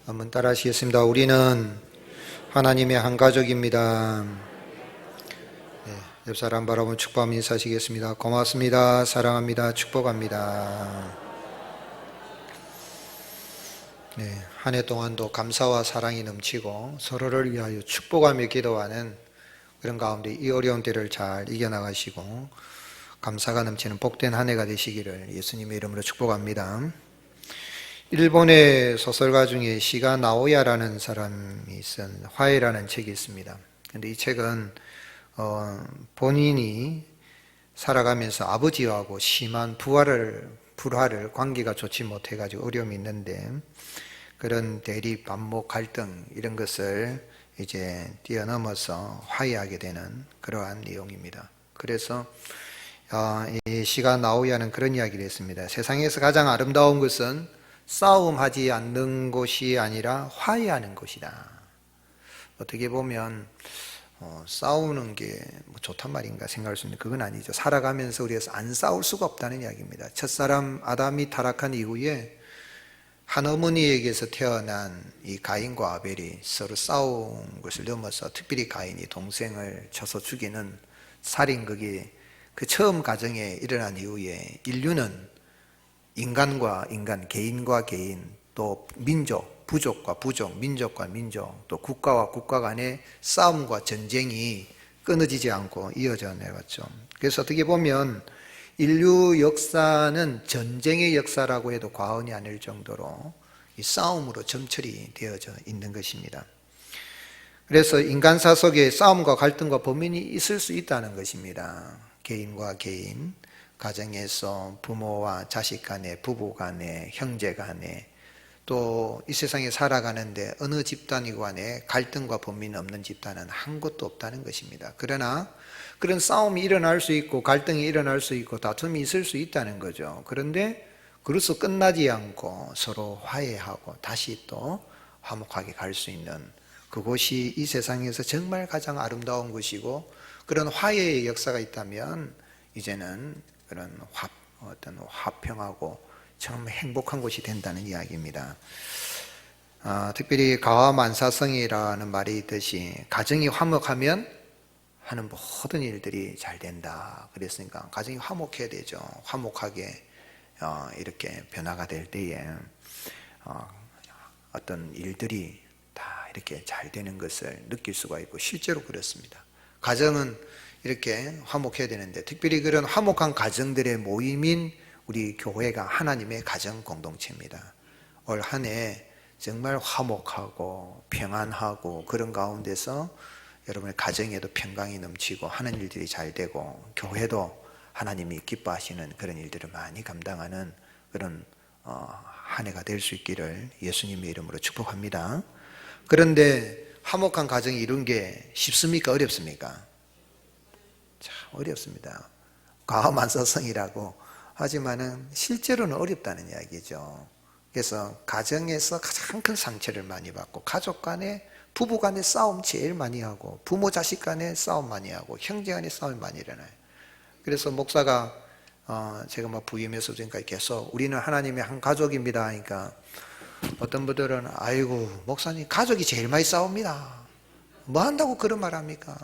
한번 따라 하시겠습니다. 우리는 하나님의 한 가족입니다. 네, 옆 사람 바라보면 축복하며 인사하시겠습니다. 고맙습니다. 사랑합니다. 축복합니다. 네, 한 해 동안도 감사와 사랑이 넘치고 서로를 위하여 축복하며 기도하는 그런 가운데 이 어려운 때를 잘 이겨나가시고 감사가 넘치는 복된 한 해가 되시기를 예수님의 이름으로 축복합니다. 일본의 소설가 중에 시가 나오야라는 사람이 쓴 화해라는 책이 있습니다. 그런데 이 책은 본인이 살아가면서 아버지하고 심한 불화를 관계가 좋지 못해가지고 어려움이 있는데 그런 대립, 반목, 갈등 이런 것을 이제 뛰어넘어서 화해하게 되는 그러한 내용입니다. 그래서 이 시가 나오야는 그런 이야기를 했습니다. 세상에서 가장 아름다운 것은 싸움하지 않는 곳이 아니라 화해하는 곳이다. 어떻게 보면 싸우는 게 좋단 말인가 생각할 수 있는데 그건 아니죠. 살아가면서 우리가 안 싸울 수가 없다는 이야기입니다. 첫사람 아담이 타락한 이후에 한 어머니에게서 태어난 이 가인과 아벨이 서로 싸운 것을 넘어서 특별히 가인이 동생을 쳐서 죽이는 살인극이 그 처음 가정에 일어난 이후에 인류는 인간과 인간, 개인과 개인, 또 민족, 부족과 부족, 민족과 민족, 또 국가와 국가 간의 싸움과 전쟁이 끊어지지 않고 이어져 내갔죠. 그래서 어떻게 보면 인류 역사는 전쟁의 역사라고 해도 과언이 아닐 정도로 이 싸움으로 점철이 되어져 있는 것입니다. 그래서 인간사 속에 싸움과 갈등과 범민이 있을 수 있다는 것입니다. 개인과 개인, 가정에서 부모와 자식 간에, 부부 간에, 형제 간에, 또 이 세상에 살아가는데 어느 집단이 간에 갈등과 범민이 없는 집단은 한 곳도 없다는 것입니다. 그러나 그런 싸움이 일어날 수 있고 갈등이 일어날 수 있고 다툼이 있을 수 있다는 거죠. 그런데 그래서 끝나지 않고 서로 화해하고 다시 또 화목하게 갈 수 있는 그곳이 이 세상에서 정말 가장 아름다운 것이고, 그런 화해의 역사가 있다면 이제는 그런 어떤 화평하고 정말 행복한 곳이 된다는 이야기입니다. 특별히 가와만사성이라는 말이 있듯이 가정이 화목하면 하는 모든 일들이 잘 된다. 그랬으니까 가정이 화목해야 되죠. 화목하게 이렇게 변화가 될 때에 어떤 일들이 다 이렇게 잘 되는 것을 느낄 수가 있고 실제로 그렇습니다. 가정은 이렇게 화목해야 되는데 특별히 그런 화목한 가정들의 모임인 우리 교회가 하나님의 가정 공동체입니다. 올 한 해 정말 화목하고 평안하고 그런 가운데서 여러분의 가정에도 평강이 넘치고 하는 일들이 잘 되고 교회도 하나님이 기뻐하시는 그런 일들을 많이 감당하는 그런 한 해가 될 수 있기를 예수님의 이름으로 축복합니다. 그런데 화목한 가정이 이룬 게 쉽습니까? 어렵습니까? 참 어렵습니다. 가와만사성이라고 하지만은 실제로는 어렵다는 이야기죠. 그래서 가정에서 가장 큰 상처를 많이 받고 가족 간에 부부 간에 싸움 제일 많이 하고 부모 자식 간에 싸움 많이 하고 형제 간에 싸움이 많이 일어나요. 그래서 목사가 제가 막 부임해서 지금까지 계속 우리는 하나님의 한 가족입니다 하니까 어떤 분들은 아이고 목사님 가족이 제일 많이 싸웁니다. 뭐 한다고 그런 말 합니까?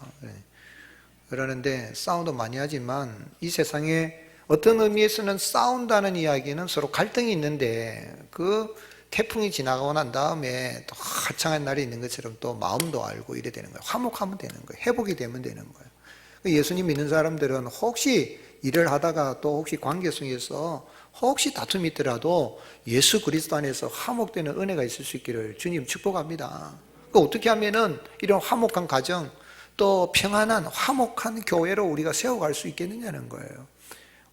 그러는데 싸움도 많이 하지만 이 세상에 어떤 의미에서는 싸운다는 이야기는 서로 갈등이 있는데 그 태풍이 지나가고 난 다음에 또 화창한 날이 있는 것처럼 또 마음도 알고 이래 되는 거예요. 화목하면 되는 거예요. 회복이 되면 되는 거예요. 예수님 믿는 사람들은 혹시 일을 하다가 또 혹시 관계 속에서 혹시 다툼이 있더라도 예수 그리스도 안에서 화목되는 은혜가 있을 수 있기를 주님 축복합니다. 어떻게 하면은 이런 화목한 가정 또 평안한 화목한 교회로 우리가 세워갈 수 있겠느냐는 거예요.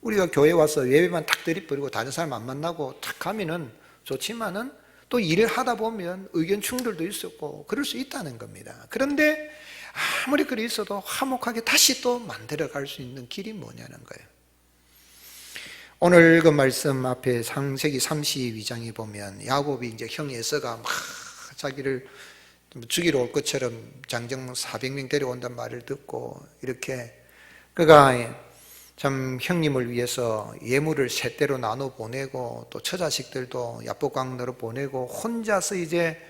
우리가 교회 와서 예배만 탁 드립버리고 다른 사람 안 만나고 탁 가면은 좋지만은 또 일을 하다 보면 의견 충돌도 있었고 그럴 수 있다는 겁니다. 그런데 아무리 그리 있어도 화목하게 다시 또 만들어갈 수 있는 길이 뭐냐는 거예요. 오늘 그 말씀 앞에 창세기 32장에 보면 야곱이 이제 형 에서가 막 자기를 죽이러 올 것처럼 장정 400명 데려온단 말을 듣고 이렇게 그가 참 형님을 위해서 예물을 셋대로 나눠 보내고 또 처자식들도 야복강으로 보내고 혼자서 이제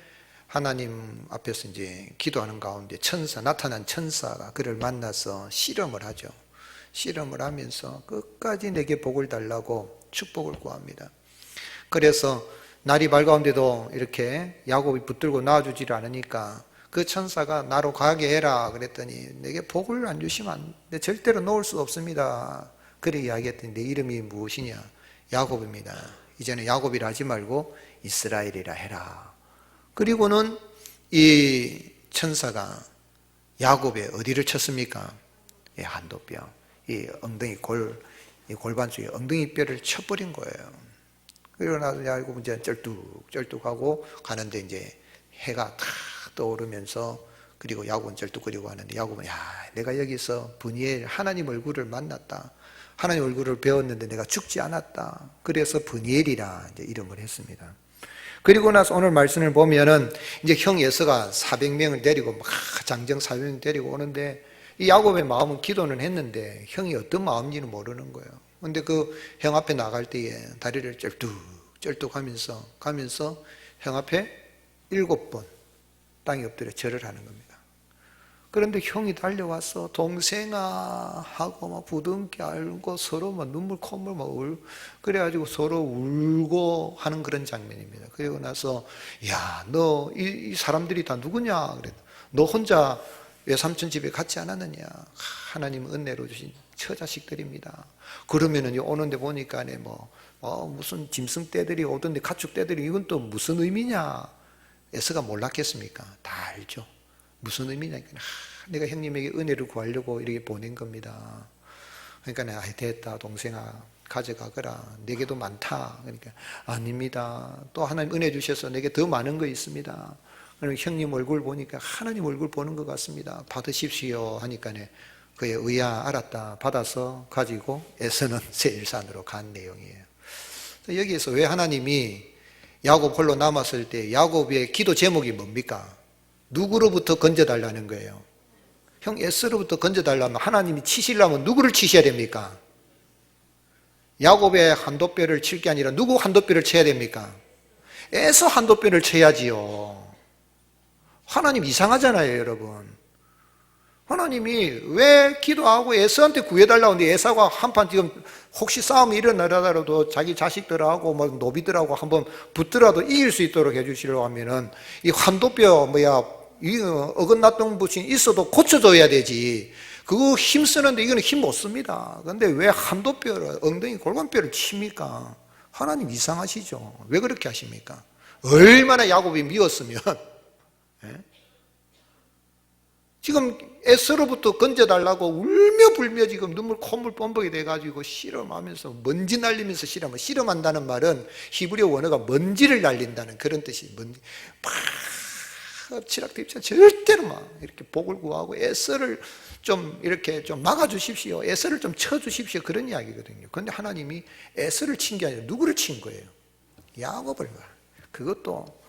하나님 앞에서 이제 기도하는 가운데 나타난 천사가 그를 만나서 씨름을 하죠. 씨름을 하면서 끝까지 내게 복을 달라고 축복을 구합니다. 그래서 날이 밝아온데도 이렇게 야곱이 붙들고 나와주지를 않으니까 그 천사가 나로 가게 해라 그랬더니 내게 복을 안 주시면 절대로 놓을 수 없습니다. 그래 이야기했더니 내 이름이 무엇이냐? 야곱입니다. 이제는 야곱이라 하지 말고 이스라엘이라 해라. 그리고는 이 천사가 야곱의 어디를 쳤습니까? 이 한도뼈, 이 엉덩이 이 골반 쪽에 엉덩이 뼈를 쳐버린 거예요. 그리고 나서 야곱은 이제 쩔뚝쩔뚝하고 가는데 이제 해가 탁 떠오르면서 그리고 야곱은 쩔뚝거리고 하는데 야곱은 내가 여기서 브니엘 하나님 얼굴을 만났다. 하나님 얼굴을 배웠는데 내가 죽지 않았다. 그래서 브니엘이라 이제 이름을 했습니다. 그리고 나서 오늘 말씀을 보면은 이제 형 에서가 400명을 데리고 막 장정 400명 데리고 오는데 이 야곱의 마음은 기도는 했는데 형이 어떤 마음인지는 모르는 거예요. 근데 그 형 앞에 나갈 때에 다리를 쩔뚝 하면서 형 앞에 7번 땅에 엎드려 절을 하는 겁니다. 그런데 형이 달려와서 동생아 하고 막 부둥켜 안고 서로 막 눈물 콧물 막 그래가지고 서로 울고 하는 그런 장면입니다. 그리고 나서 너 이 사람들이 다 누구냐? 그래. 너 혼자 외삼촌 집에 갔지 않았느냐? 하나님 은혜로 주신 처자식들입니다. 그러면은 오는데 보니까 무슨 짐승 떼들이 오던데 가축 떼들이 이건 또 무슨 의미냐? 에서가 몰랐겠습니까? 다 알죠. 무슨 의미냐? 내가 형님에게 은혜를 구하려고 이렇게 보낸 겁니다. 그러니까 내가 됐다 동생아 가져가거라. 내게도 많다. 그러니까 아닙니다. 또 하나님 은혜 주셔서 내게 더 많은 거 있습니다. 그럼 형님 얼굴 보니까 하나님 얼굴 보는 것 같습니다. 받으십시오 하니까 그의 의야 알았다. 받아서 가지고 에서는 세일산으로 간 내용이에요. 여기에서 왜 하나님이 야곱 홀로 남았을 때 야곱의 기도 제목이 뭡니까? 누구로부터 건져달라는 거예요? 형 에서로부터 건져달라면 하나님이 치시려면 누구를 치셔야 됩니까? 야곱의 한도뼈를 칠 게 아니라 누구 한도뼈를 쳐야 됩니까? 에서 한도뼈를 쳐야지요. 하나님 이상하잖아요, 여러분. 하나님이 왜 기도하고 에서한테 구해달라고 하는데 에서가 한판 지금 혹시 싸움이 일어나더라도 자기 자식들하고 노비들하고 한번 붙더라도 이길 수 있도록 해주시려고 하면은 이 한도뼈 이 어긋났던 부신 있어도 고쳐줘야 되지. 그거 힘 쓰는데 이거는 힘 못 씁니다. 그런데 왜 한도뼈를 엉덩이 골반뼈를 칩니까? 하나님 이상하시죠. 왜 그렇게 하십니까? 얼마나 야곱이 미웠으면 지금 에서로부터 건져달라고 울며 불며 지금 눈물 콧물 뻔뻔이 돼가지고 씨름하면서 먼지 날리면서 씨름한다는 말은 히브리어 원어가 먼지를 날린다는 그런 뜻이 먼지 막 엎치락뒤치락 절대로 막 이렇게 복을 구하고 에서를 좀 이렇게 좀 막아주십시오. 에서를 좀 쳐주십시오. 그런 이야기거든요. 그런데 하나님이 에서를 친 게 아니라 누구를 친 거예요? 야곱을. 그것도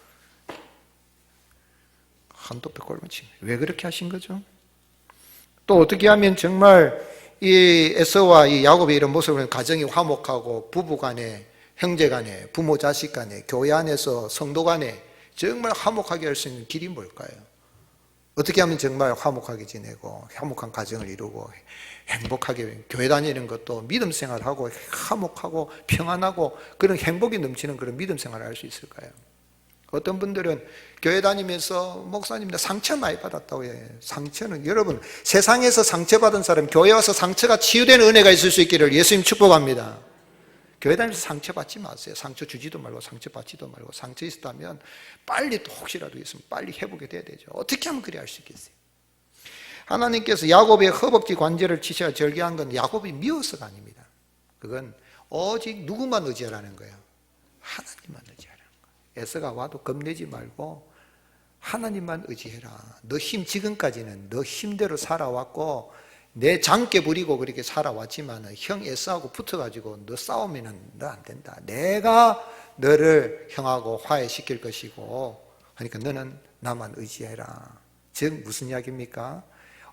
한도뼈 골반 친 거예요. 왜 그렇게 하신 거죠? 또 어떻게 하면 정말 이 에서와 이 야곱의 이런 모습을 가정이 화목하고 부부 간에 형제 간에 부모 자식 간에 교회 안에서 성도 간에 정말 화목하게 할 수 있는 길이 뭘까요? 어떻게 하면 정말 화목하게 지내고 화목한 가정을 이루고 행복하게 교회 다니는 것도 믿음 생활하고 화목하고 평안하고 그런 행복이 넘치는 그런 믿음 생활을 할 수 있을까요? 어떤 분들은 교회 다니면서 목사님 나 상처 많이 받았다고 해요. 상처는 여러분 세상에서 상처받은 사람 교회 와서 상처가 치유되는 은혜가 있을 수 있기를 예수님 축복합니다. 교회 다니면서 상처받지 마세요. 상처 주지도 말고 상처받지도 말고 상처 있었다면 빨리 또 혹시라도 있으면 빨리 회복이 돼야 되죠. 어떻게 하면 그래 할 수 있겠어요? 하나님께서 야곱의 허벅지 관절을 치셔 절개한 건 야곱이 미워서가 아닙니다. 그건 오직 누구만 의지하라는 거예요? 하나님만 의지하라는 거예요. 에서가 와도 겁내지 말고 하나님만 의지해라. 너 힘 지금까지는 너 힘대로 살아왔고 내 장깨 부리고 그렇게 살아왔지만 형 에서하고 붙어가지고 너 싸우면 너 안 된다. 내가 너를 형하고 화해시킬 것이고 그러니까 너는 나만 의지해라. 즉 무슨 이야기입니까?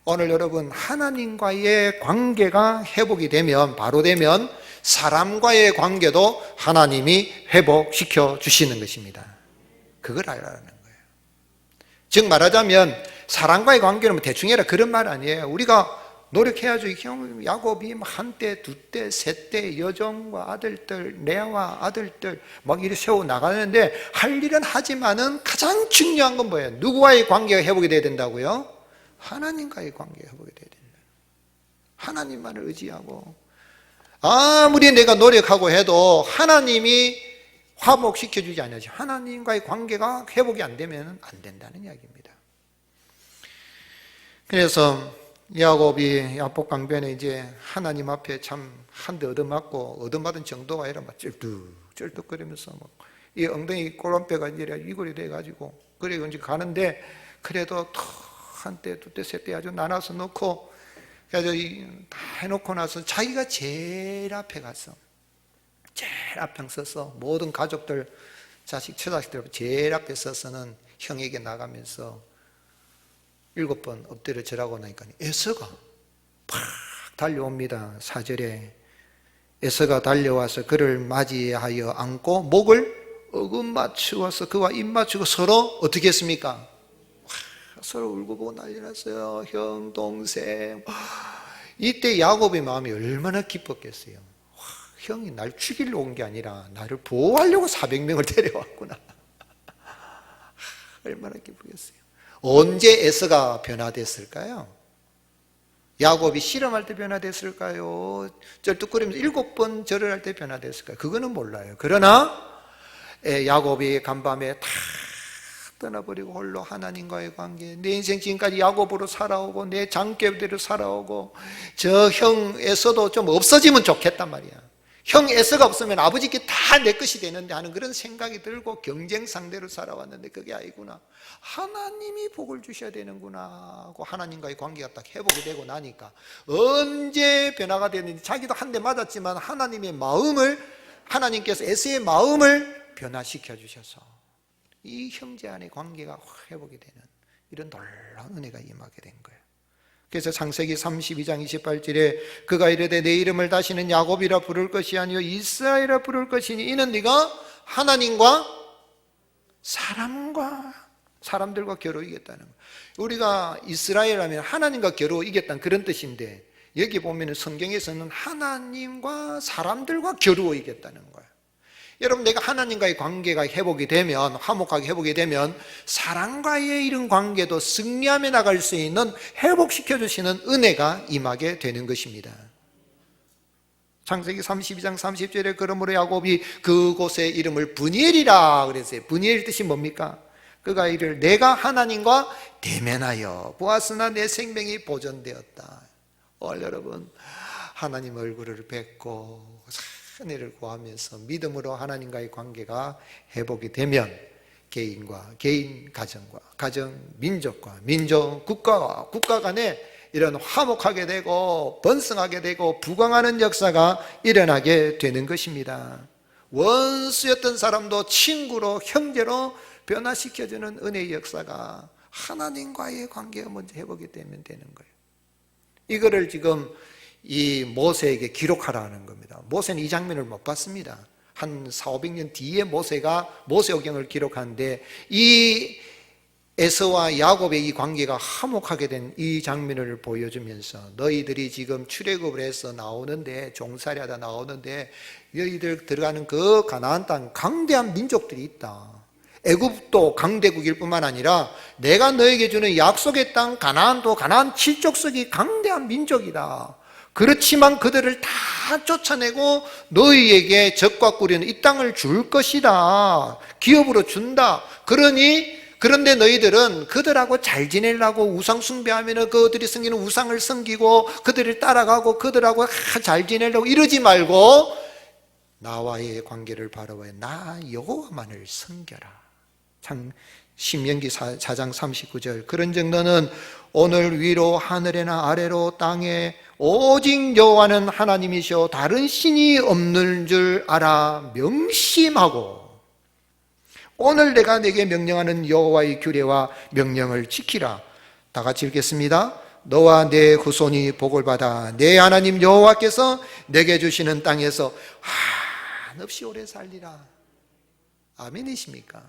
오늘 여러분 하나님과의 관계가 회복이 되면 바로 되면 사람과의 관계도 하나님이 회복시켜 주시는 것입니다. 그걸 알라는 거예요. 즉 말하자면 사람과의 관계는 뭐 대충 해라 그런 말 아니에요. 우리가 노력해야죠. 형 야곱이 한때, 두때, 세때 여종과 아들들, 레아와 아들들 막 이렇게 세워 나가는데 할 일은 하지만은 가장 중요한 건 뭐예요? 누구와의 관계가 회복이 돼야 된다고요? 하나님과의 관계가 회복이 돼야 된다. 하나님만을 의지하고 아무리 내가 노력하고 해도 하나님이 화목시켜주지 않아야지. 하나님과의 관계가 회복이 안 되면 안 된다는 이야기입니다. 그래서 야곱이 야복강변에 이제 하나님 앞에 참 한 대 얻어맞고 얻어맞은 정도가 아니라 막 쩔뚝쩔뚝거리면서 막 이 엉덩이 꼬람뼈가 이제 이골이 돼가지고 그래 이제 가는데 그래도 한때, 두때, 세때 아주 나눠서 놓고 그래서 다 해놓고 나서 자기가 제일 앞에 가서 제일 앞에 서서 모든 가족들 자식 처자식들 제일 앞에 서서는 형에게 나가면서 7번 엎드려 절하고 나니까 에서가 팍 달려옵니다. 4절에 에서가 달려와서 그를 맞이하여 안고 목을 어긋맞추어서 그와 입맞추고 서로 어떻게 했습니까? 서로 울고 보고 난리 났어요. 형, 동생. 이때 야곱의 마음이 얼마나 기뻤겠어요. 형이 날 죽이려 온 게 아니라 나를 보호하려고 400명을 데려왔구나. 얼마나 기쁘겠어요. 언제 에서가 변화됐을까요? 야곱이 실험할 때 변화됐을까요? 쩔뚝거리면서 7번 절을 할 때 변화됐을까요? 그거는 몰라요. 그러나 야곱이 간밤에 다 떠나버리고 홀로 하나님과의 관계, 내 인생 지금까지 야곱으로 살아오고 내 장교대로 살아오고 저 형에서도 좀 없어지면 좋겠단 말이야. 형 에서가 없으면 아버지께 다 내 것이 되는데 하는 그런 생각이 들고 경쟁 상대로 살아왔는데 그게 아니구나. 하나님이 복을 주셔야 되는구나 하고 하나님과의 관계가 딱 회복이 되고 나니까 언제 변화가 됐는지 자기도 한 대 맞았지만 하나님의 마음을 하나님께서 에서의 마음을 변화시켜 주셔서 이 형제 안의 관계가 회복이 되는 이런 놀라운 은혜가 임하게 된 거예요. 그래서 창세기 32장 28절에 그가 이르되 내 이름을 다시는 야곱이라 부를 것이 아니요 이스라엘이라 부를 것이니 이는 네가 하나님과 사람들과 겨루 이겼다는 거예요. 우리가 이스라엘 하면 하나님과 겨루 이겼다는 그런 뜻인데 여기 보면 성경에서는 하나님과 사람들과 겨루어 이겼다는 거예요. 여러분 내가 하나님과의 관계가 회복이 되면 화목하게 회복이 되면 사람과의 이런 관계도 승리하며 나갈 수 있는 회복시켜 주시는 은혜가 임하게 되는 것입니다. 창세기 32장 30절에 그러므로 야곱이 그곳의 이름을 브니엘이라 그랬어요. 브니엘 뜻이 뭡니까? 그가 이를 내가 하나님과 대면하여 보았으나 내 생명이 보존되었다. 여러분 하나님 얼굴을 뵙고 은혜를 구하면서 믿음으로 하나님과의 관계가 회복이 되면 개인과 개인, 가정과 가정, 민족과 민족, 국가와 국가 간에 이런 화목하게 되고 번성하게 되고 부강하는 역사가 일어나게 되는 것입니다. 원수였던 사람도 친구로 형제로 변화시켜주는 은혜의 역사가 하나님과의 관계가 먼저 회복이 되면 되는 거예요. 이거를 지금 이 모세에게 기록하라는 겁니다. 모세는 이 장면을 못 봤습니다. 한 400~500년 뒤에 모세가 모세오경을 기록하는데 이 에서와 야곱의 이 관계가 화목하게 된 이 장면을 보여주면서 너희들이 지금 출애굽을 해서 나오는데 종살이하다 나오는데 너희들 들어가는 그 가나안 땅 강대한 민족들이 있다. 애굽도 강대국일 뿐만 아니라 내가 너에게 주는 약속의 땅 가나안도 가나안 7족속이 강대한 민족이다. 그렇지만 그들을 다 쫓아내고 너희에게 적과 꾸리는 이 땅을 줄 것이다. 기업으로 준다. 그런데 너희들은 그들하고 잘 지내려고 우상 숭배하면 그들이 섬기는 우상을 섬기고 그들을 따라가고 그들하고 잘 지내려고 이러지 말고 나와의 관계를 바라봐야 나 여호와만을 섬겨라. 참 신명기 4장 39절 그런즉 너는 오늘 위로 하늘에나 아래로 땅에 오직 여호와는 하나님이시오 다른 신이 없는 줄 알아 명심하고 오늘 내가 내게 명령하는 여호와의 규례와 명령을 지키라. 다 같이 읽겠습니다. 너와 내 후손이 복을 받아 내 하나님 여호와께서 내게 주시는 땅에서 한없이 오래 살리라. 아멘이십니까?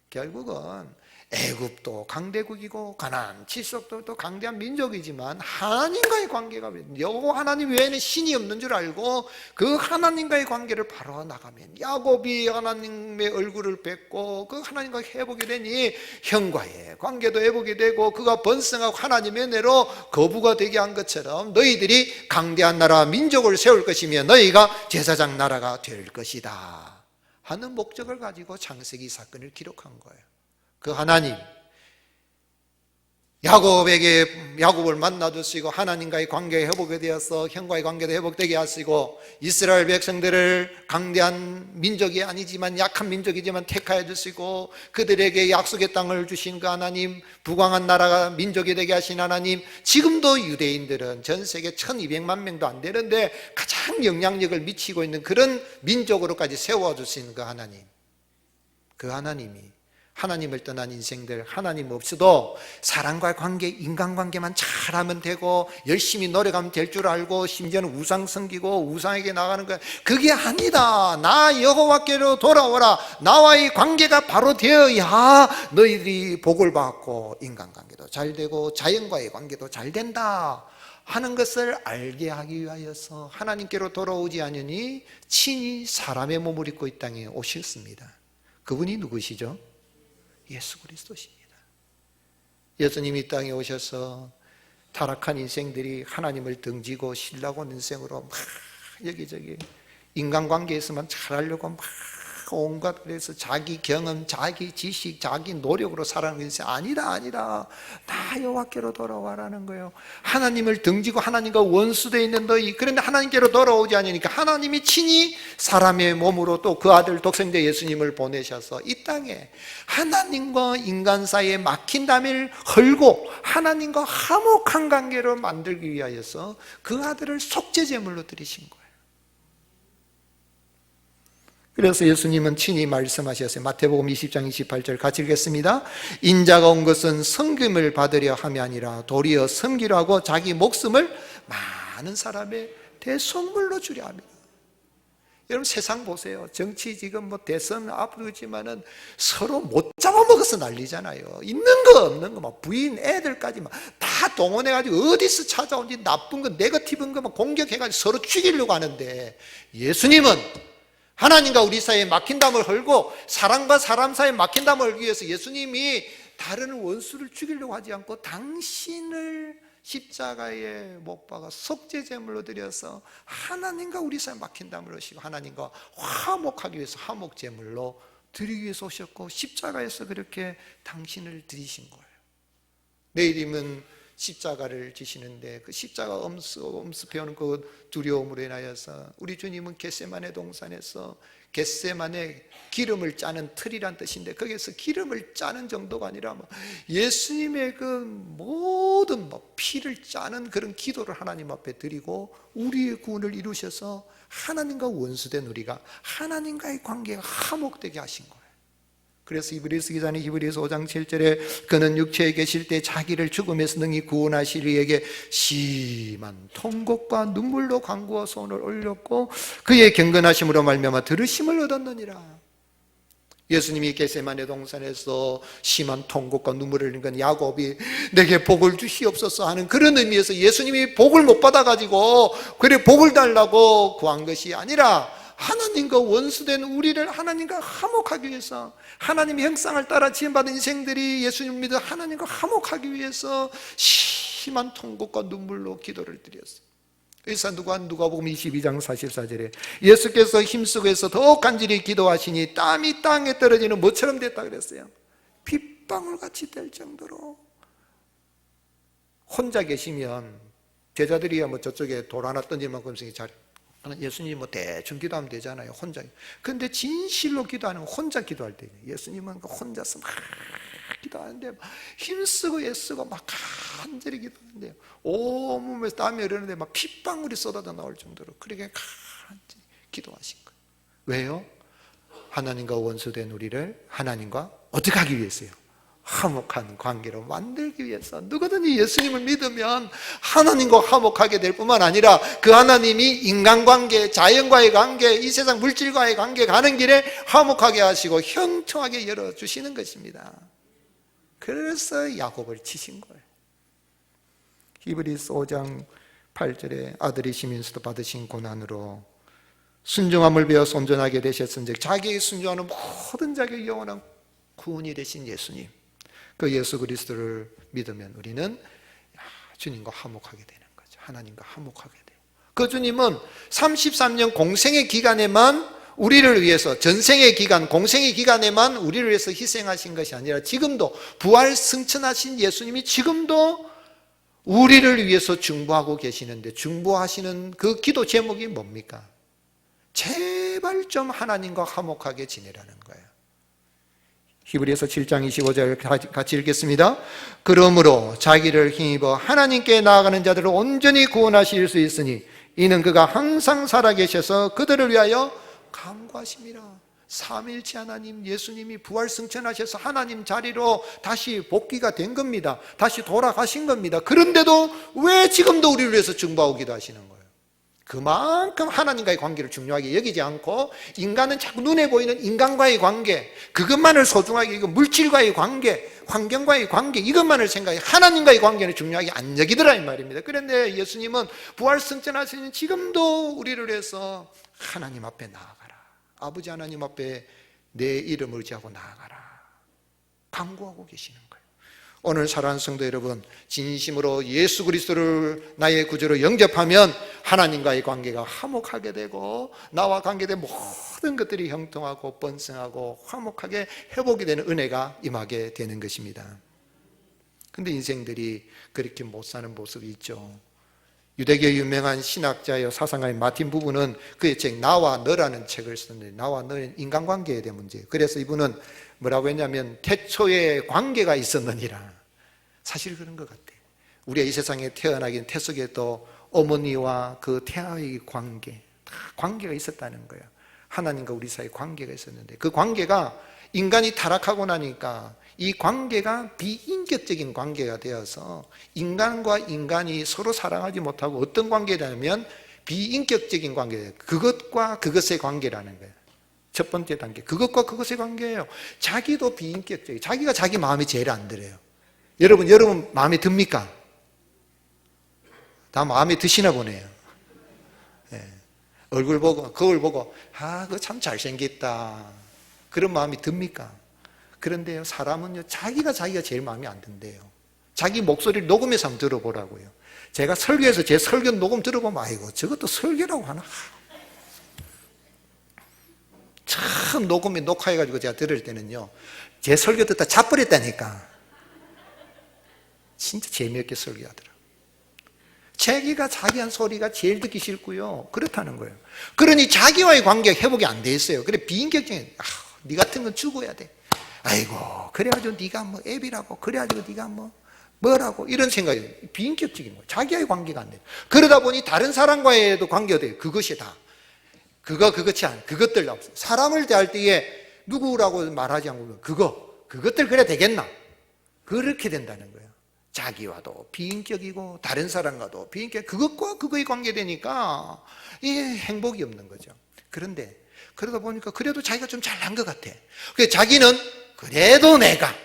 결국은 애굽도 강대국이고 가나안 칠석도 또 강대한 민족이지만 하나님과의 관계가 여호와 하나님 외에는 신이 없는 줄 알고 그 하나님과의 관계를 바로 나가면 야곱이 하나님의 얼굴을 뵙고 그 하나님과 회복이 되니 형과의 관계도 회복이 되고 그가 번성하고 하나님의 은혜로 거부가 되게 한 것처럼 너희들이 강대한 나라 민족을 세울 것이며 너희가 제사장 나라가 될 것이다 하는 목적을 가지고 창세기 사건을 기록한 거예요. 그 하나님, 야곱을 만나주시고 하나님과의 관계가 회복이 되어서 형과의 관계도 회복되게 하시고 이스라엘 백성들을 강대한 민족이 아니지만 약한 민족이지만 택하여 주시고 그들에게 약속의 땅을 주신 그 하나님, 부강한 나라가 민족이 되게 하신 하나님, 지금도 유대인들은 전 세계 1200만 명도 안 되는데 가장 영향력을 미치고 있는 그런 민족으로까지 세워주신 그 하나님, 그 하나님이 하나님을 떠난 인생들, 하나님 없어도 사람과의 관계, 인간관계만 잘하면 되고 열심히 노력하면 될 줄 알고 심지어는 우상 섬기고 우상에게 나가는 거야. 그게 아니다. 나 여호와께로 돌아오라. 나와의 관계가 바로 되어야 너희들이 복을 받고 인간관계도 잘 되고 자연과의 관계도 잘 된다 하는 것을 알게 하기 위하여서 하나님께로 돌아오지 않으니 친히 사람의 몸을 입고 이 땅에 오셨습니다. 그분이 누구시죠? 예수 그리스도십니다. 예수님이 이 땅에 오셔서 타락한 인생들이 하나님을 등지고 신라고 인생으로 막 여기저기 인간관계에서만 잘하려고 막 온갖 그래서 자기 경험, 자기 지식, 자기 노력으로 살아가는 인생 아니다 나 여호와께로 돌아와라는 거예요. 하나님을 등지고 하나님과 원수되어 있는 너희, 그런데 하나님께로 돌아오지 않으니까 하나님이 친히 사람의 몸으로 또 그 아들 독생자 예수님을 보내셔서 이 땅에 하나님과 인간 사이에 막힌 담을 헐고 하나님과 화목한 관계로 만들기 위하여서 그 아들을 속죄제물로 드리신 거예요. 그래서 예수님은 친히 말씀하셨어요. 마태복음 20장 28절 같이 읽겠습니다. 인자가 온 것은 섬김을 받으려 함이 아니라 도리어 섬기려 하고 자기 목숨을 많은 사람의 대선물로 주려 합니다. 여러분 세상 보세요. 정치 지금 대선 앞두지만은 서로 못 잡아먹어서 난리잖아요. 있는 거 없는 거 막 부인 애들까지 막 다 동원해가지고 어디서 찾아온지 나쁜 거 네거티브인 거 막 공격해가지고 서로 죽이려고 하는데 예수님은 하나님과 우리 사이에 막힌 담을 헐고 사람과 사람 사이에 막힌 담을 헐기 위해서 예수님이 다른 원수를 죽이려고 하지 않고 당신을 십자가에 못 박아 속죄제물로 드려서 하나님과 우리 사이에 막힌 담을 헐시고 하나님과 화목하기 위해서 화목제물로 드리기 위해서 오셨고 십자가에서 그렇게 당신을 드리신 거예요. 내일이면 십자가를 지시는데 그 십자가 엄습해오는 그 두려움으로 인하여서 우리 주님은 겟세마네 동산에서 겟세마네 기름을 짜는 틀이란 뜻인데 거기에서 기름을 짜는 정도가 아니라 예수님의 그 모든 피를 짜는 그런 기도를 하나님 앞에 드리고 우리의 구원을 이루셔서 하나님과 원수된 우리가 하나님과의 관계가 화목되게 하신 거예요. 그래서 히브리서 기자는 히브리서 5장 7절에 그는 육체에 계실 때 자기를 죽음에서 능히 구원하실 이에게 심한 통곡과 눈물로 간구와 소원을 올렸고 그의 경건하심으로 말미암아 들으심을 얻었느니라. 예수님이 겟세마네 동산에서 심한 통곡과 눈물을 흘린 건 야곱이 내게 복을 주시옵소서 하는 그런 의미에서 예수님이 복을 못 받아가지고 그래 복을 달라고 구한 것이 아니라 하나님과 원수된 우리를 하나님과 화목하기 위해서 하나님의 형상을 따라 지음받은 인생들이 예수님 믿어 하나님과 화목하기 위해서 심한 통곡과 눈물로 기도를 드렸어요. 그래서 누가복음 22장 44절에 예수께서 힘쓰고 해서 더욱 간절히 기도하시니 땀이 땅에 떨어지는 뭐처럼 됐다 그랬어요. 빗방울같이 될 정도로. 혼자 계시면 제자들이야 저쪽에 돌 하나 던질 만큼씩 잘 예수님 대충 기도하면 되잖아요. 혼자. 근데 진실로 기도하는 건 혼자 기도할 때 예수님은 혼자서 막 기도하는데 힘쓰고 애쓰고 막 간절히 기도하는데요. 온몸에서 땀이 흐르는데 막 핏방울이 쏟아져 나올 정도로 그렇게 간절히 기도하신 거예요. 왜요? 하나님과 원수된 우리를 하나님과 어떻게 하기 위해서요? 화목한 관계로 만들기 위해서 누구든지 예수님을 믿으면 하나님과 화목하게 될 뿐만 아니라 그 하나님이 인간관계, 자연과의 관계, 이 세상 물질과의 관계 가는 길에 화목하게 하시고 형통하게 열어주시는 것입니다. 그래서 야곱을 치신 거예요. 히브리서 5장 8절에 아들이 시민수도 받으신 고난으로 순종함을 배워서 온전하게 되셨은즉 자기의 순종하는 모든 자기의 영원한 구원이 되신 예수님, 그 예수 그리스도를 믿으면 우리는 주님과 화목하게 되는 거죠. 하나님과 화목하게 돼요. 그 주님은 33년 공생의 기간에만 우리를 위해서, 전생의 기간, 공생의 기간에만 우리를 위해서 희생하신 것이 아니라 지금도 부활 승천하신 예수님이 지금도 우리를 위해서 중보하고 계시는데, 중보하시는 그 기도 제목이 뭡니까? 제발 좀 하나님과 화목하게 지내라는 거예요. 히브리서 7장 25절 같이 읽겠습니다. 그러므로 자기를 힘입어 하나님께 나아가는 자들을 온전히 구원하실 수 있으니 이는 그가 항상 살아계셔서 그들을 위하여 간구하심이라. 삼일체 하나님 예수님이 부활 승천하셔서 하나님 자리로 다시 복귀가 된 겁니다. 다시 돌아가신 겁니다. 그런데도 왜 지금도 우리를 위해서 중보하고 기도하시는 거예요? 그만큼 하나님과의 관계를 중요하게 여기지 않고 인간은 자꾸 눈에 보이는 인간과의 관계, 그것만을 소중하게 여기고 물질과의 관계, 환경과의 관계, 이것만을 생각해 하나님과의 관계는 중요하게 안 여기더라 이 말입니다. 그런데 예수님은 부활 승천하시는 지금도 우리를 위해서 하나님 앞에 나아가라, 아버지 하나님 앞에 내 이름을 의지하고 나아가라 간구하고 계시는 거예요. 오늘 사랑하는 성도 여러분, 진심으로 예수 그리스도를 나의 구주로 영접하면 하나님과의 관계가 화목하게 되고 나와 관계된 모든 것들이 형통하고 번성하고 화목하게 회복이 되는 은혜가 임하게 되는 것입니다. 그런데 인생들이 그렇게 못 사는 모습이 있죠. 유대교의 유명한 신학자여 사상가인 마틴 부부는 그의 책 나와 너라는 책을 썼는데, 나와 너는 인간관계에 대한 문제. 그래서 이분은 뭐라고 했냐면 태초에 관계가 있었느니라. 사실 그런 것 같아요. 우리가 이 세상에 태어나긴 태속에도 어머니와 그 태아의 관계, 다 관계가 있었다는 거예요. 하나님과 우리 사이에 관계가 있었는데 그 관계가 인간이 타락하고 나니까 이 관계가 비인격적인 관계가 되어서 인간과 인간이 서로 사랑하지 못하고 어떤 관계냐면 비인격적인 관계예요. 그것과 그것의 관계라는 거예요. 첫 번째 단계, 그것과 그것의 관계예요. 자기도 비인격적이에요. 자기가 자기 마음이 제일 안 들어요. 여러분 마음에 듭니까? 다 마음에 드시나 보네요. 네. 얼굴 보고 거울 보고 그거 참 잘생겼다 그런 마음이 듭니까? 그런데요, 사람은요 자기가 제일 마음에 안 든대요. 자기 목소리를 녹음해서 한번 들어보라고요. 제가 설교해서 제 설교 녹음 들어보면 아이고 저것도 설교라고 하나, 참 녹음에 녹화해가지고 제가 들을 때는요 제 설교 듣다 자버렸다니까. 진짜 재미없게 설교하더라고요. 자기가 자기한 소리가 제일 듣기 싫고요, 그렇다는 거예요. 그러니 자기와의 관계가 회복이 안 돼 있어요. 그래 비인격적인, 네 같은 건 죽어야 돼. 아이고 그래가지고 네가 뭐 애비라고, 그래가지고 네가 뭐라고, 이런 생각이 비인격적인 거예요. 자기와의 관계가 안 돼요. 그러다 보니 다른 사람과의도 관계가 돼요. 그것이 다 그것이 아니에요. 그것들 없어요. 사람을 대할 때에 누구라고 말하지 않고 그것들 그래 되겠나, 그렇게 된다는 거예요. 자기와도 비인격이고 다른 사람과도 비인격, 그것과 그거에 관계되니까 이게 행복이 없는 거죠. 그런데 그러다 보니까 그래도 자기가 좀 잘난 것 같아. 그래서 자기는 그래도 내가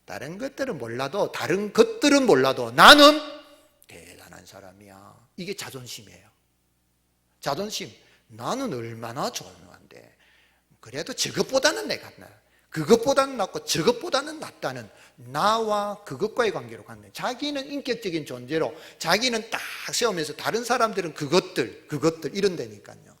다른 것들은 몰라도 나는 대단한 사람이야. 이게 자존심이에요. 자존심. 나는 얼마나 좋은데 그래도 저것보다는 내가 나, 그것보다는 낫고 저것보다는 낫다는 나와 그것과의 관계로 갔네. 자기는 인격적인 존재로 자기는 딱 세우면서 다른 사람들은 그것들 이런다니까요.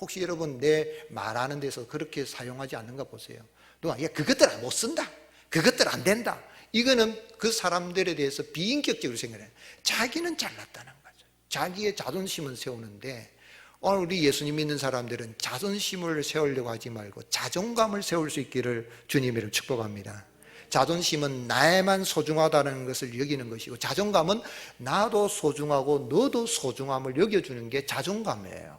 혹시 여러분 내 말하는 데서 그렇게 사용하지 않는가 보세요. 누가 그것들 못 쓴다, 그것들 안 된다, 이거는 그 사람들에 대해서 비인격적으로 생각해요. 자기는 잘났다는 거죠. 자기의 자존심은 세우는데 오늘 우리 예수님 믿는 사람들은 자존심을 세우려고 하지 말고 자존감을 세울 수 있기를 주님으로 축복합니다. 자존심은 나에만 소중하다는 것을 여기는 것이고, 자존감은 나도 소중하고 너도 소중함을 여겨주는 게 자존감이에요.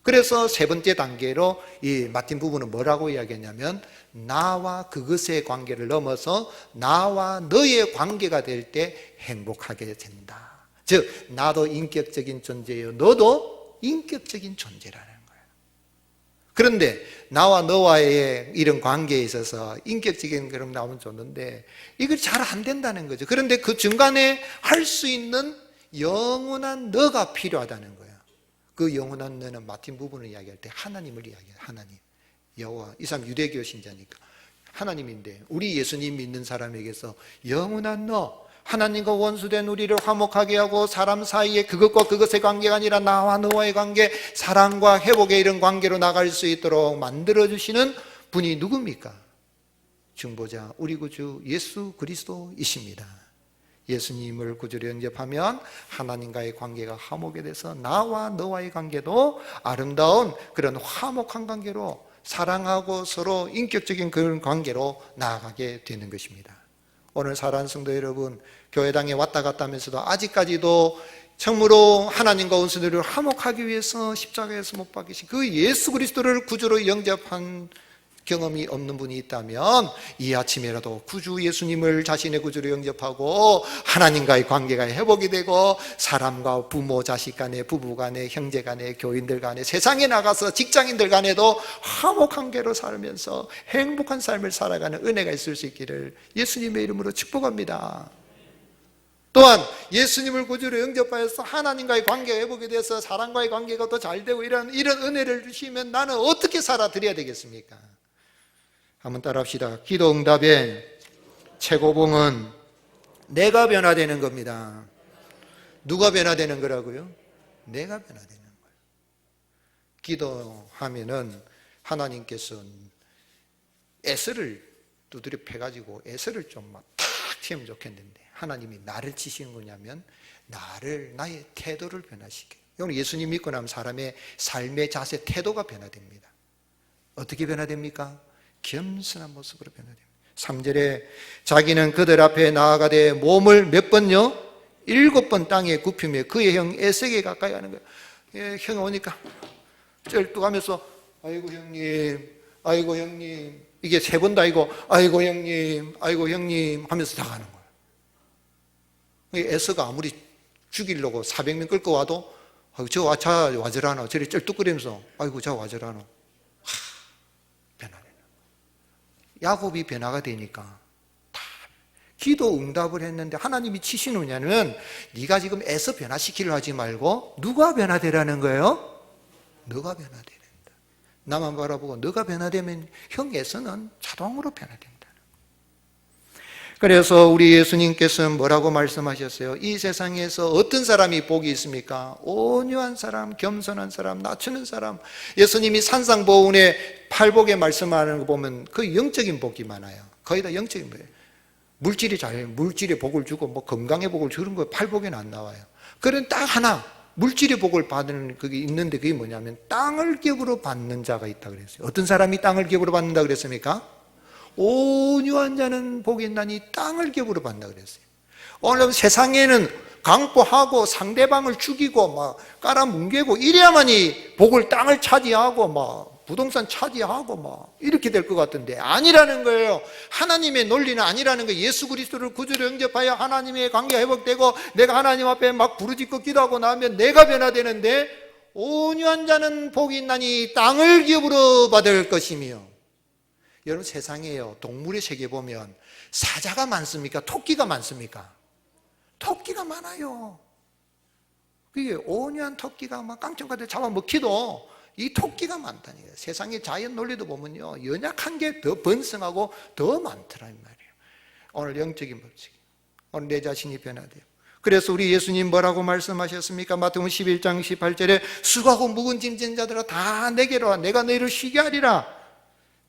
그래서 세 번째 단계로 이 마틴 부부는 뭐라고 이야기했냐면 나와 그것의 관계를 넘어서 나와 너의 관계가 될 때 행복하게 된다. 즉 나도 인격적인 존재예요. 너도 인격적인 존재라는 거예요. 그런데 나와 너와의 이런 관계에 있어서 인격적인 그런 나오면 좋는데 이걸 잘 안 된다는 거죠. 그런데 그 중간에 할 수 있는 영원한 너가 필요하다는 거예요. 그 영원한 너는 마틴 부부는 이야기할 때 하나님을 이야기해요. 하나님, 여호와. 이 사람 유대교 신자니까 하나님인데 우리 예수님 믿는 사람에게서 영원한 너, 하나님과 원수된 우리를 화목하게 하고 사람 사이에 그것과 그것의 관계가 아니라 나와 너와의 관계, 사랑과 회복의 이런 관계로 나갈 수 있도록 만들어주시는 분이 누굽니까? 중보자 우리 구주 예수 그리스도이십니다. 예수님을 구주로 영접하면 하나님과의 관계가 화목이 돼서 나와 너와의 관계도 아름다운 그런 화목한 관계로 사랑하고 서로 인격적인 그런 관계로 나아가게 되는 것입니다. 오늘 사랑하는 성도 여러분, 교회당에 왔다 갔다 하면서도 아직까지도 참으로 하나님과 원수들을 화목하기 위해서 십자가에서 못 박히신 그 예수 그리스도를 구주로 영접한 경험이 없는 분이 있다면 이 아침에라도 구주 예수님을 자신의 구주로 영접하고 하나님과의 관계가 회복이 되고 사람과 부모, 자식 간에, 부부 간에, 형제 간에, 교인들 간에, 세상에 나가서 직장인들 간에도 화목한 관계로 살면서 행복한 삶을 살아가는 은혜가 있을 수 있기를 예수님의 이름으로 축복합니다. 또한 예수님을 구주로 영접하여서 하나님과의 관계가 회복이 돼서 사람과의 관계가 더 잘 되고 이런 은혜를 주시면 나는 어떻게 살아드려야 되겠습니까? 한번 따라합시다. 기도 응답의 최고봉은 내가 변화되는 겁니다. 누가 변화되는 거라고요? 내가 변화되는 거예요. 기도하면은 하나님께서는 에서를 두드려 패가지고 에서를 좀 막 탁 치면 좋겠는데 하나님이 나를 치시는 거냐면 나의 태도를 변화시켜요. 오늘 예수님 믿고 나면 사람의 삶의 자세, 태도가 변화됩니다. 어떻게 변화됩니까? 겸손한 모습으로 변화됩니다. 3절에 자기는 그들 앞에 나아가되 몸을 몇 번요? 7번 땅에 굽히며 그의 형 에색에 가까이 하는 거예요. 예, 형이 오니까 쩔뚝하면서 아이고 형님 이게 3번도 아니고 아이고 형님 하면서 다 가는 거예요. 에서가 아무리 죽이려고 400명 끌고 와도 저 와저라노 저리 쩔뚝거리면서 아이고 저 와저라노 야곱이 변화가 되니까 다 기도 응답을 했는데 하나님이 치시느냐면 네가 지금 애써 변화시키려 하지 말고 누가 변화되라는 거예요? 너가 변화되는다. 나만 바라보고 너가 변화되면 형 애써는 자동으로 변화된다. 그래서 우리 예수님께서는 뭐라고 말씀하셨어요? 이 세상에서 어떤 사람이 복이 있습니까? 온유한 사람, 겸손한 사람, 낮추는 사람. 예수님이 산상보훈의 팔복에 말씀하는 거 보면 그 영적인 복이 많아요. 거의 다 영적인 복이에요. 물질의 복을 주고 뭐 건강의 복을 주는 거 팔복에는 안 나와요. 그런 딱 하나 물질의 복을 받는 그게 있는데 그게 뭐냐면 땅을 격으로 받는 자가 있다 그랬어요. 어떤 사람이 땅을 격으로 받는다 그랬습니까? 온유한 자는 복이 있나니 땅을 격으로 받는다 그랬어요. 오늘 세상에는 강포하고 상대방을 죽이고 막 깔아뭉개고 이래야만이 복을 땅을 차지하고 막 부동산 차지하고 막 이렇게 될 것 같은데 아니라는 거예요. 하나님의 논리는 아니라는 거예요. 예수 그리스도를 구주로 영접하여 하나님의 관계가 회복되고 내가 하나님 앞에 막 부르짖고 기도하고 나면 내가 변화되는데 온유한 자는 복이 있나니 땅을 기업으로 받을 것이며. 여러분 세상에요 동물의 세계 보면 사자가 많습니까? 토끼가 많습니까? 토끼가 많아요. 그게 온유한 토끼가 막 깡총같이 잡아먹기도 이 토끼가 많다니까요. 세상의 자연 논리도 보면요 연약한 게 더 번성하고 더 많더란 말이에요. 오늘 영적인 법칙, 오늘 내 자신이 변화돼요. 그래서 우리 예수님 뭐라고 말씀하셨습니까? 마태복음 11장 18절에 수고하고 무거운 짐진 자들아 다 내게로 와 내가 너희를 쉬게 하리라.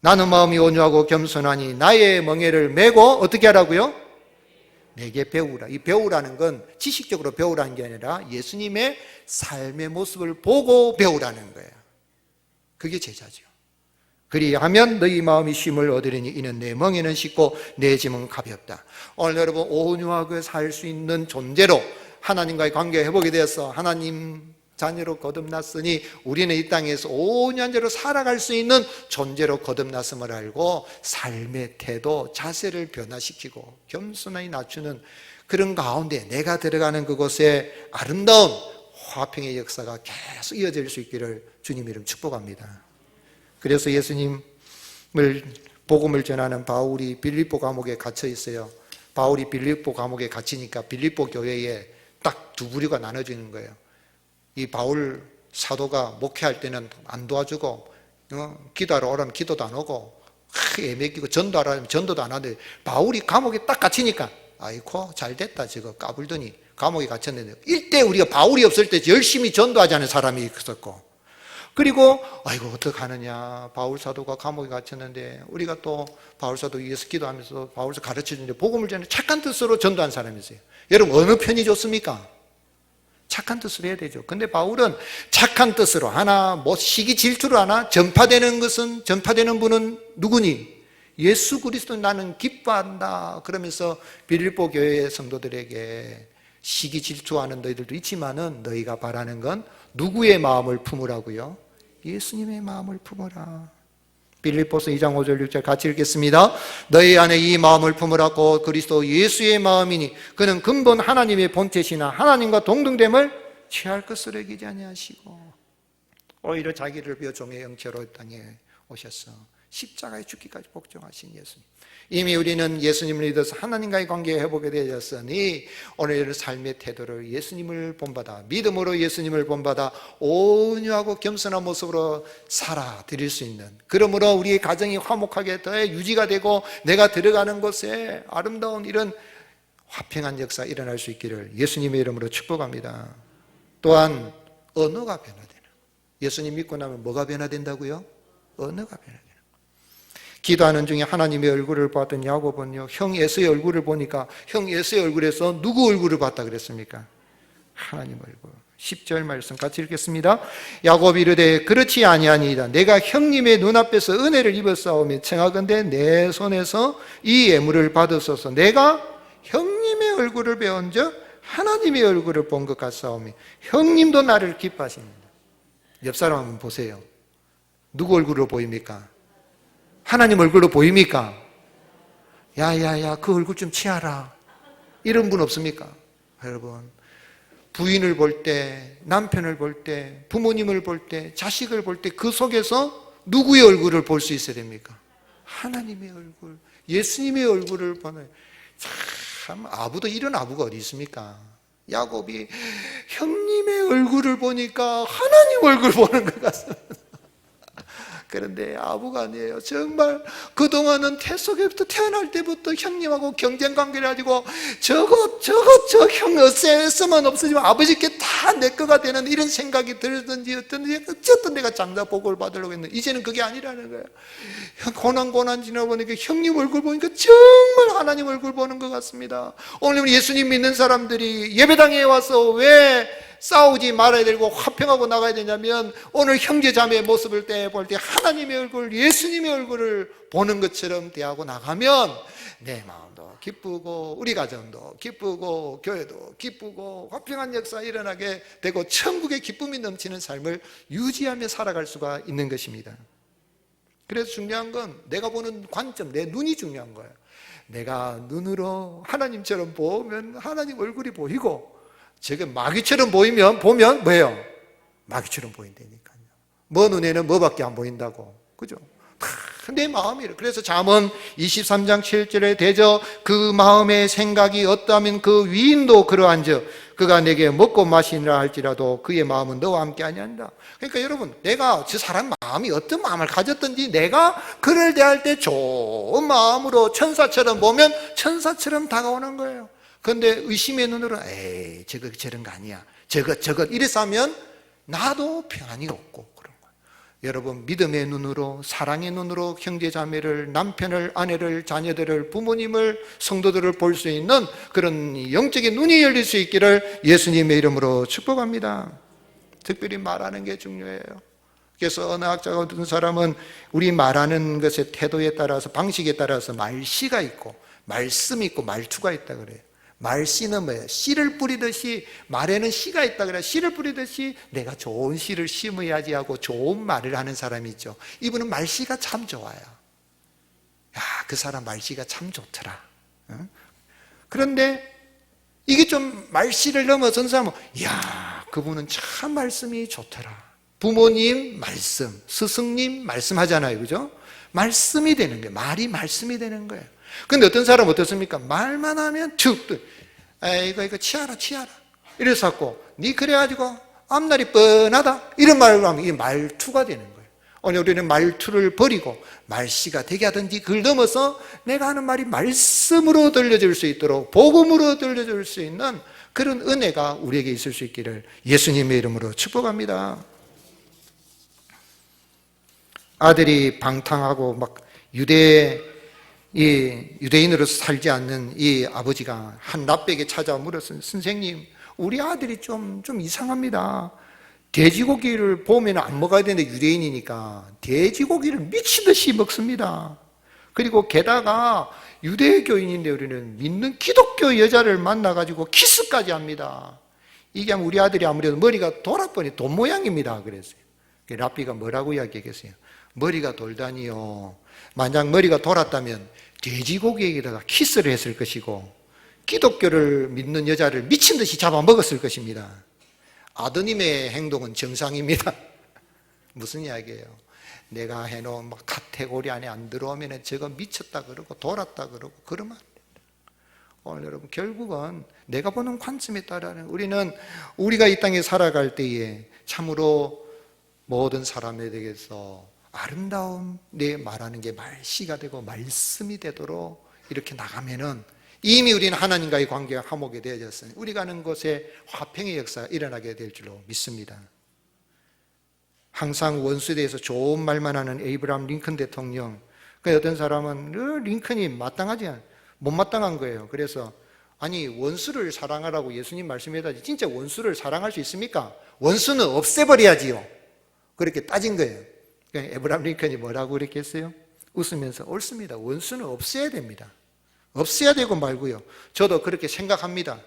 나는 마음이 온유하고 겸손하니 나의 멍에를 메고 어떻게 하라고요? 내게 배우라. 이 배우라는 건 지식적으로 배우라는 게 아니라 예수님의 삶의 모습을 보고 배우라는 거예요. 그게 제자죠. 그리하면 너희 마음이 쉼을 얻으리니 이는 내 멍에는 쉽고 내 짐은 가볍다. 오늘 여러분 온유하게 살 수 있는 존재로 하나님과의 관계가 회복이 되어서 하나님 자녀로 거듭났으니 우리는 이 땅에서 온전제로 살아갈 수 있는 존재로 거듭났음을 알고 삶의 태도, 자세를 변화시키고 겸손하게 낮추는 그런 가운데 내가 들어가는 그곳에 아름다운 화평의 역사가 계속 이어질 수 있기를 주님 이름 축복합니다. 그래서 예수님을 복음을 전하는 바울이 빌립보 감옥에 갇혀 있어요. 바울이 빌립보 감옥에 갇히니까 빌립보 교회에 딱 두 부류가 나눠지는 거예요. 이 바울 사도가 목회할 때는 안 도와주고 기도하러 오라면 기도도 안 오고 애매끼고 전도하라면 전도도 안 하는데 바울이 감옥에 딱 갇히니까 아이고 잘됐다 저거 까불더니 감옥에 갇혔는데 일대 우리가 바울이 없을 때 열심히 전도하지 않은 사람이 있었고, 그리고 아이고 어떡하느냐 바울 사도가 감옥에 갇혔는데 우리가 또 바울 사도 위해서 기도하면서 바울 사도 가르쳐주는데 복음을 전해 착한 뜻으로 전도한 사람이 있어요. 여러분 어느 편이 좋습니까? 착한 뜻으로 해야 되죠. 근데 바울은 착한 뜻으로 하나, 뭐 시기 질투로 하나, 전파되는 분은 누구니? 예수 그리스도 나는 기뻐한다. 그러면서 빌립보 교회의 성도들에게 시기 질투하는 너희들도 있지만은 너희가 바라는 건 누구의 마음을 품으라고요? 예수님의 마음을 품으라. 빌립보서 2장 5절 6절 같이 읽겠습니다. 너희 안에 이 마음을 품으라고 그리스도 예수의 마음이니 그는 근본 하나님의 본체시나 하나님과 동등됨을 취할 것을 여기지 아니하시고 오히려 자기를 비워 종의 형체로 땅에 오셔서 십자가에 죽기까지 복종하신 예수님. 이미 우리는 예수님을 믿어서 하나님과의 관계에 회복이 되었으니 오늘 삶의 태도를 예수님을 본받아 믿음으로 예수님을 본받아 온유하고 겸손한 모습으로 살아드릴 수 있는, 그러므로 우리의 가정이 화목하게 더 유지가 되고 내가 들어가는 곳에 아름다운 이런 화평한 역사 일어날 수 있기를 예수님의 이름으로 축복합니다. 또한 언어가 변화되는, 예수님 믿고 나면 뭐가 변화된다고요? 언어가 변화되는. 기도하는 중에 하나님의 얼굴을 봤던 야곱은요, 형 에서의 얼굴을 보니까 형 에서의 얼굴에서 누구 얼굴을 봤다 그랬습니까? 하나님 얼굴. 10절 말씀 같이 읽겠습니다. 야곱이 이르되 그렇지 아니하니이다. 내가 형님의 눈앞에서 은혜를 입었사오며 청하건대 내 손에서 이 예물을 받으소서. 내가 형님의 얼굴을 배운즉 하나님의 얼굴을 본 것 같사오며 형님도 나를 기뻐하십니다. 옆 사람 한번 보세요. 누구 얼굴로 보입니까? 하나님 얼굴로 보입니까? 야야야 그 얼굴 좀 치아라. 이런 분 없습니까? 여러분, 부인을 볼 때, 남편을 볼 때, 부모님을 볼 때, 자식을 볼 때 그 속에서 누구의 얼굴을 볼 수 있어야 됩니까? 하나님의 얼굴, 예수님의 얼굴을 보는. 참 아부도 이런 아부가 어디 있습니까? 야곱이 형님의 얼굴을 보니까 하나님 얼굴 보는 것 같습니다. 그런데 아부가 아니에요. 정말 그동안은 태속에부터 태어날 때부터 형님하고 경쟁관계를 가지고 저 형 어째서만 없어지면 아버지께 다 내 거가 되는 이런 생각이 들든지 어쨌든 내가 장자 복을 받으려고 했는데 이제는 그게 아니라는 거예요. 고난 지나보니까 형님 얼굴 보니까 정말 하나님 얼굴 보는 것 같습니다. 오늘 예수님 믿는 사람들이 예배당에 와서 왜 싸우지 말아야 되고 화평하고 나가야 되냐면 오늘 형제 자매의 모습을 볼 때 하나님의 얼굴, 예수님의 얼굴을 보는 것처럼 대하고 나가면 내 마음도 기쁘고 우리 가정도 기쁘고 교회도 기쁘고 화평한 역사 일어나게 되고 천국의 기쁨이 넘치는 삶을 유지하며 살아갈 수가 있는 것입니다. 그래서 중요한 건 내가 보는 관점, 내 눈이 중요한 거예요. 내가 눈으로 하나님처럼 보면 하나님 얼굴이 보이고 저게 마귀처럼 보면 뭐예요? 마귀처럼 보인다니까요. 뭐 눈에는 뭐밖에 안 보인다고. 그죠? 내 마음이 이래. 그래서 잠언 23장 7절에 대저 그 마음의 생각이 어떠하면 그 위인도 그러한즉 그가 내게 먹고 마시니라 할지라도 그의 마음은 너와 함께 아니한다. 그러니까 여러분, 내가 저 사람 마음이 어떤 마음을 가졌든지 내가 그를 대할 때 좋은 마음으로 천사처럼 보면 천사처럼 다가오는 거예요. 그런데 의심의 눈으로 에이 저거 저런 거 아니야 저것 이래서 하면 나도 평안이 없고 그런 거예요. 여러분, 믿음의 눈으로, 사랑의 눈으로 형제 자매를, 남편을, 아내를, 자녀들을, 부모님을, 성도들을 볼 수 있는 그런 영적인 눈이 열릴 수 있기를 예수님의 이름으로 축복합니다. 특별히 말하는 게 중요해요. 그래서 어느 학자가 어떤 사람은 우리 말하는 것의 태도에 따라서, 방식에 따라서 말씨가 있고 말씀이 있고 말투가 있다 그래요. 말씨는 뭐예요? 씨를 뿌리듯이, 말에는 씨가 있다 그래. 씨를 뿌리듯이 내가 좋은 씨를 심어야지 하고 좋은 말을 하는 사람이 있죠. 이분은 말씨가 참 좋아요. 야, 그 사람 말씨가 참 좋더라. 그런데 이게 좀 말씨를 넘어선 사람은, 야, 그분은 참 말씀이 좋더라. 부모님 말씀, 스승님 말씀 하잖아요. 그죠? 말씀이 되는 거예요. 말이 말씀이 되는 거예요. 근데 어떤 사람은 어떻습니까? 말만 하면 툭, 이거 치아라. 이래서 자꾸, 니 그래가지고 앞날이 뻔하다. 이런 말을 하면 이게 말투가 되는 거예요. 오늘 우리는 말투를 버리고 말씨가 되게 하든지 그걸 넘어서 내가 하는 말이 말씀으로 들려줄 수 있도록, 복음으로 들려줄 수 있는 그런 은혜가 우리에게 있을 수 있기를 예수님의 이름으로 축복합니다. 아들이 방탕하고 막 유대인으로서 살지 않는 이 아버지가 한 납백에 찾아와 물었어요. 선생님, 우리 아들이 좀 이상합니다. 돼지고기를 보면 안 먹어야 되는데 유대인이니까 돼지고기를 미치듯이 먹습니다. 그리고 게다가 유대교인인데 우리는 믿는 기독교 여자를 만나가지고 키스까지 합니다. 이게 우리 아들이 아무래도 머리가 돌아버니 돈 모양입니다. 그랬어요. 랍비가 뭐라고 이야기했어요? 머리가 돌다니요. 만약 머리가 돌았다면 돼지고기에다가 키스를 했을 것이고 기독교를 믿는 여자를 미친 듯이 잡아먹었을 것입니다. 아드님의 행동은 정상입니다. 무슨 이야기예요? 내가 해놓은 막 카테고리 안에 안 들어오면 저거 미쳤다 그러고 돌았다 그러고 그러면 안 된다. 오늘 여러분 결국은 내가 보는 관점에 따라는 우리가 이 땅에 살아갈 때에 참으로 모든 사람에 대해서 아름다운 내 말하는 게 말씨가 되고 말씀이 되도록 이렇게 나가면은 이미 우리는 하나님과의 관계가 화목이 되어졌으니 우리 가는 곳에 화평의 역사가 일어나게 될 줄로 믿습니다. 항상 원수에 대해서 좋은 말만 하는 에이브라함 링컨 대통령, 그 어떤 사람은 링컨이 못마땅한 거예요. 그래서 아니 원수를 사랑하라고 예수님 말씀해야지 진짜 원수를 사랑할 수 있습니까? 원수는 없애버려야지요. 그렇게 따진 거예요. 에이브라함 링컨이 뭐라고 그렇게 했어요? 웃으면서 옳습니다. 원수는 없애야 됩니다. 없애야 되고 말고요. 저도 그렇게 생각합니다.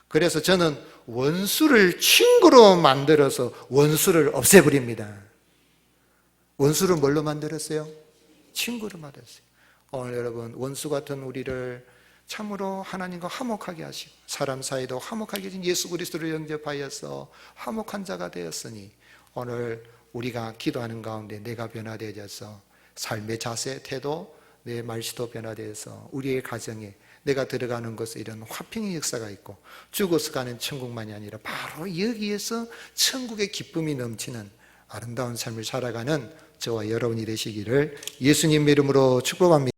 그래서 저는 원수를 친구로 만들어서 원수를 없애버립니다. 원수를 뭘로 만들었어요? 친구로 만들었어요. 오늘 여러분 원수 같은 우리를 참으로 하나님과 화목하게 하시고 사람 사이도 화목하게 해준 예수 그리스도를 영접하여서 화목한 자가 되었으니 오늘 우리가 기도하는 가운데 내가 변화되어져서 삶의 자세, 태도, 내 말씨도 변화되어서 우리의 가정에 내가 들어가는 곳에 이런 화평의 역사가 있고 죽어서 가는 천국만이 아니라 바로 여기에서 천국의 기쁨이 넘치는 아름다운 삶을 살아가는 저와 여러분이 되시기를 예수님 이름으로 축복합니다.